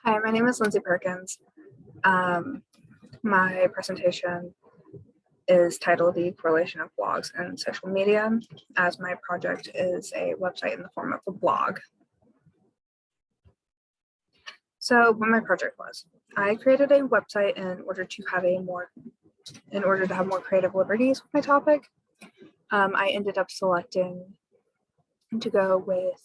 Hi, my name is Lindsay Perkins. Um, my presentation is titled The Correlation of Blogs and Social Media, as my project is a website in the form of a blog. So what my project was, I created a website in order to have more creative liberties with my topic. I ended up selecting to go with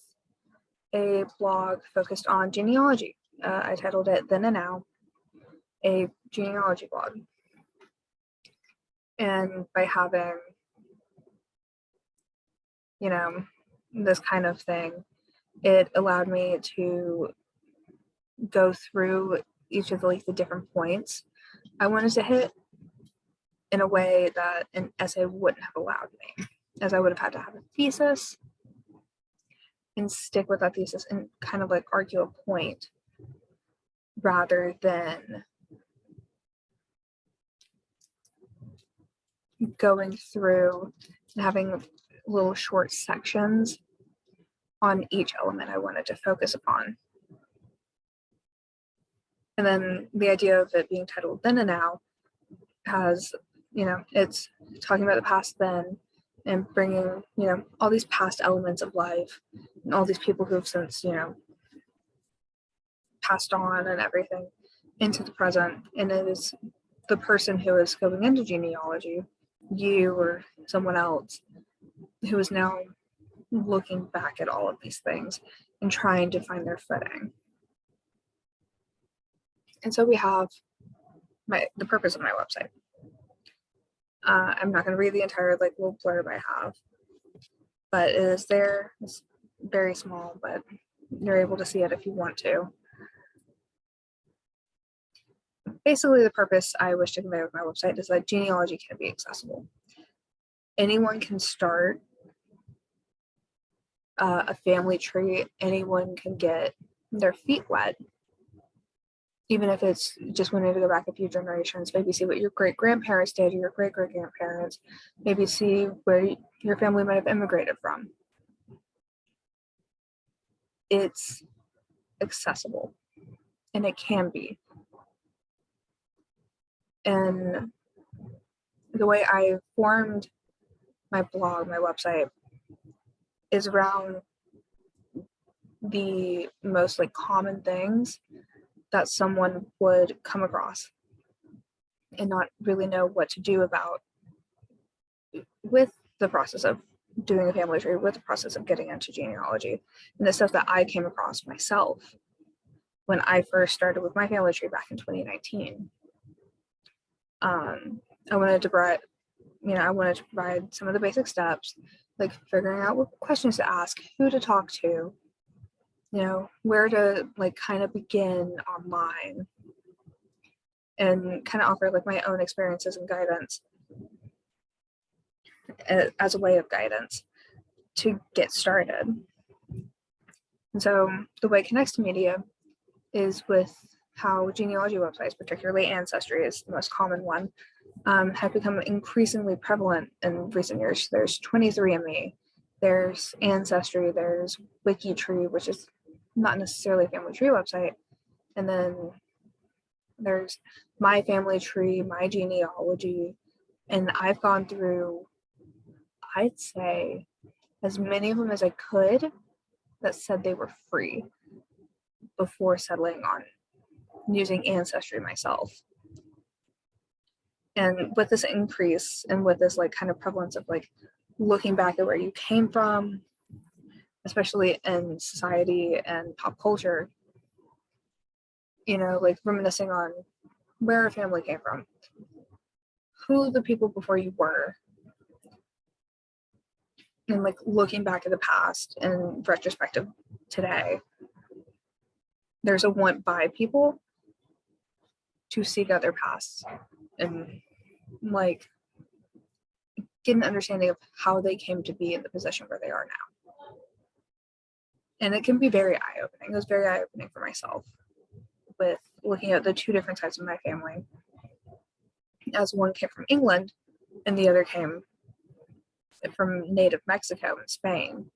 a blog focused on genealogy. I titled it Then and Now, a genealogy blog. And by having, this kind of thing, it allowed me to go through each of the different points I wanted to hit in a way that an essay wouldn't have allowed me, as I would have had to have a thesis and stick with that thesis and kind of like argue a point rather than going through and having little short sections on each element I wanted to focus upon. And then the idea of it being titled Then and Now has, it's talking about the past then and bringing, all these past elements of life and all these people who have since, passed on and everything into the present. And it is the person who is going into genealogy, you or someone else, who is now looking back at all of these things and trying to find their footing. And so we have the purpose of my website. I'm not going to read the entire little blurb I have, but it is there. It's very small, but you're able to see it if you want to. Basically, the purpose I wish to convey with my website is that genealogy can be accessible. Anyone can start a family tree. Anyone can get their feet wet, even if it's just wanting to go back a few generations, maybe see what your great-grandparents did or your great-great-grandparents, maybe see where your family might have immigrated from. It's accessible, and it can be. And the way I formed my blog, my website, is around the most common things that someone would come across and not really know what to do about with the process of doing a family tree, with the process of getting into genealogy, and the stuff that I came across myself when I first started with my family tree back in 2019. I wanted to provide some of the basic steps, like figuring out what questions to ask, who to talk to, where to kind of begin online, and kind of offer my own experiences and guidance as a way of guidance to get started. And so the way it connects to media is with how genealogy websites, particularly Ancestry is the most common one, have become increasingly prevalent in recent years. There's 23andMe, there's Ancestry, there's WikiTree, which is not necessarily a family tree website, and then there's My Family Tree, My Genealogy, and I've gone through, I'd say, as many of them as I could that said they were free before settling on using Ancestry myself. And with this increase and with this kind of prevalence of looking back at where you came from, especially in society and pop culture, reminiscing on where a family came from, who the people before you were, and looking back at the past in retrospective today, there's a want by people to seek out their past and get an understanding of how they came to be in the position where they are now. And it can be very eye-opening. It was very eye-opening for myself with looking at the two different sides of my family, as one came from England and the other came from native Mexico and Spain.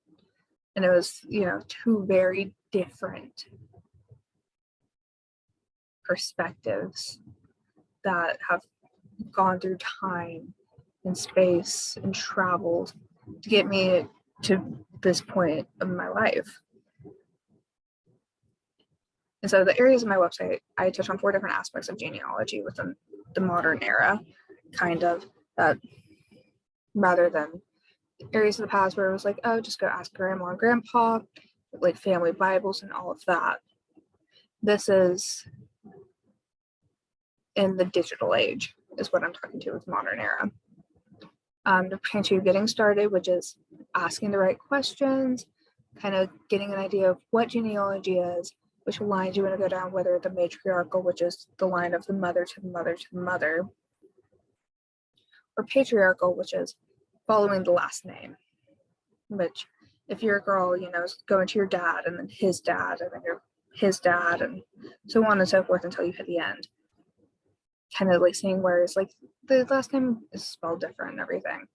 And it was, two very different perspectives that have gone through time and space and traveled to get me to this point of my life. And so the areas of my website, I touch on 4 different aspects of genealogy within the modern era, kind of, that rather than areas of the past where it was like, oh, just go ask grandma and grandpa, like family Bibles and all of that. This is in the digital age, is what I'm talking to with modern era. To getting started, which is asking the right questions, kind of getting an idea of what genealogy is, which lines you want to go down, whether the matriarchal, which is the line of the mother to the mother to the mother, or patriarchal, which is following the last name, which if you're a girl, you know, is going to your dad and then his dad and then his dad and so on and so forth until you hit the end. Kind of like seeing where it's like the last name is spelled different and everything.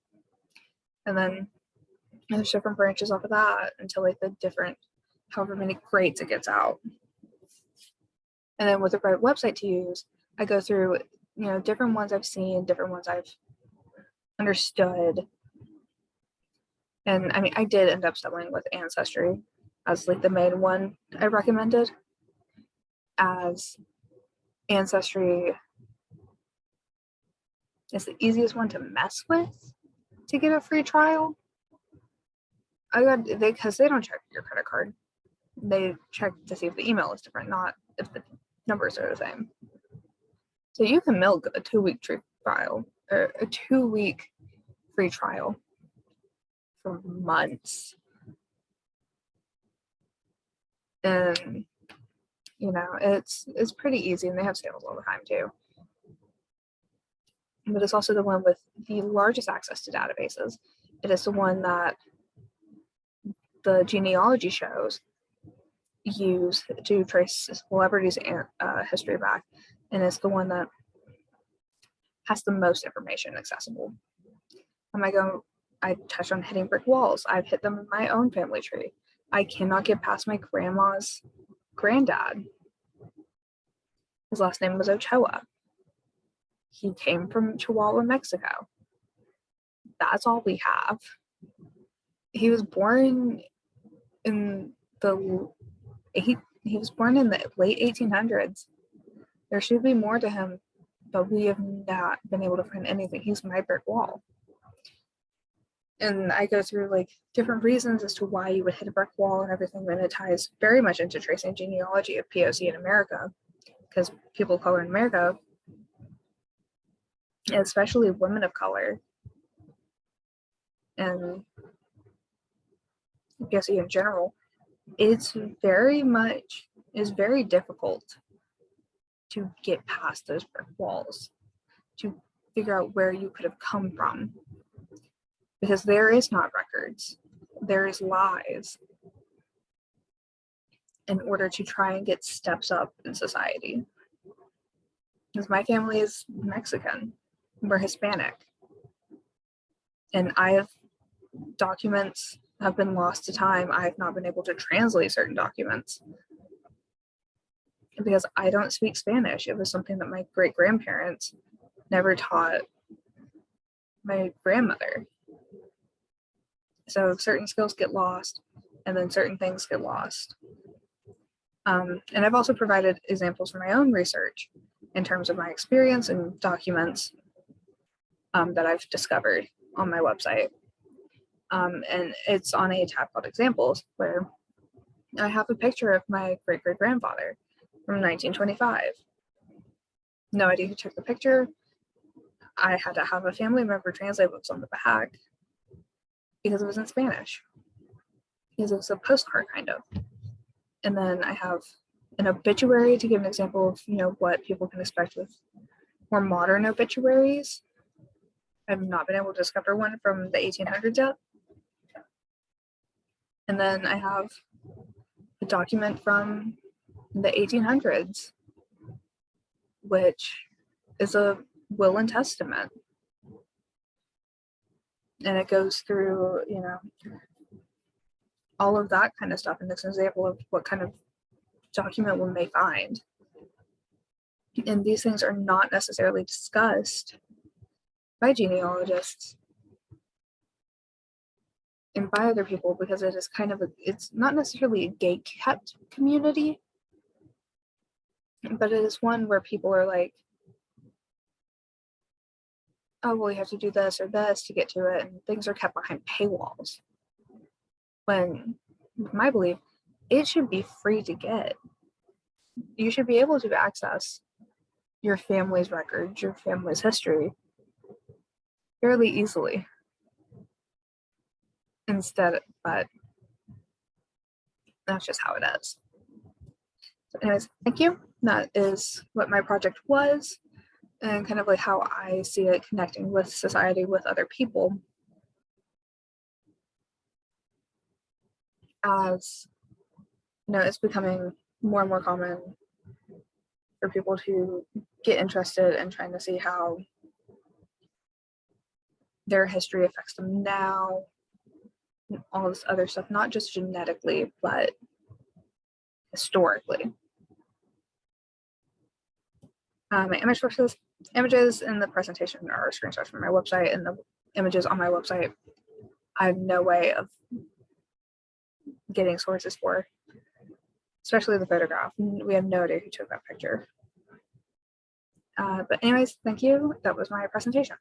And then there's different branches off of that until like the different, however many grades it gets out. And then with the right website to use, I go through, you know, different ones I've seen, different ones I've understood. And I mean, I did end up settling with Ancestry as like the main one I recommended, as Ancestry is the easiest one to mess with to get a free trial. Because they don't check your credit card. They check to see if the email is different, not if the numbers are the same. So you can milk a 2-week trial or a 2-week free trial for months. And you know, it's pretty easy, and they have sales all the time too. But it's also the one with the largest access to databases. It is the one that the genealogy shows use to trace celebrities' history back, and it's the one that has the most information accessible. I touched on hitting brick walls. I've hit them in my own family tree. I cannot get past my grandma's granddad. His last name was Ochoa. He came from Chihuahua, Mexico. That's all we have. He was born in the late 1800s. There should be more to him, but we have not been able to find anything. He's my brick wall. And I go through like different reasons as to why you would hit a brick wall and everything, and it ties very much into tracing genealogy of POC in America, because people of color in America, especially women of color, and POC in general, it's very difficult to get past those brick walls, to figure out where you could have come from, because there is not records, there is lies in order to try and get steps up in society. Because my family is Mexican, we're Hispanic, and documents have been lost to time. I've not been able to translate certain documents because I don't speak Spanish. It was something that my great-grandparents never taught my grandmother. So certain skills get lost, and then certain things get lost. And I've also provided examples from my own research in terms of my experience and documents that I've discovered on my website. And it's on a tab called Examples, where I have a picture of my great-great-grandfather from 1925. No idea who took the picture. I had to have a family member translate what's on the back because it was in Spanish, because it was a postcard kind of. And then I have an obituary to give an example of, you know, what people can expect with more modern obituaries. I've not been able to discover one from the 1800s yet. And then I have a document from the 1800s, which is a will and testament. And it goes through, you know, all of that kind of stuff. And it's an example of what kind of document one may find. And these things are not necessarily discussed by genealogists and by other people because it is kind of it's not necessarily a gate-kept community, but it is one where people are like, oh, well, you have to do this or this to get to it, and things are kept behind paywalls. When, with my belief, it should be free to get. You should be able to access your family's records, your family's history fairly easily. But that's just how it is. So anyways, thank you. That is what my project was and kind of like how I see it connecting with society, with other people. As you know, it's becoming more and more common for people to get interested in trying to see how their history affects them now, and all this other stuff, not just genetically, but historically. My image sources, images in the presentation are screenshots from my website, and the images on my website, I have no way of getting sources for, especially the photograph. We have no idea who took that picture. But anyways, thank you. That was my presentation.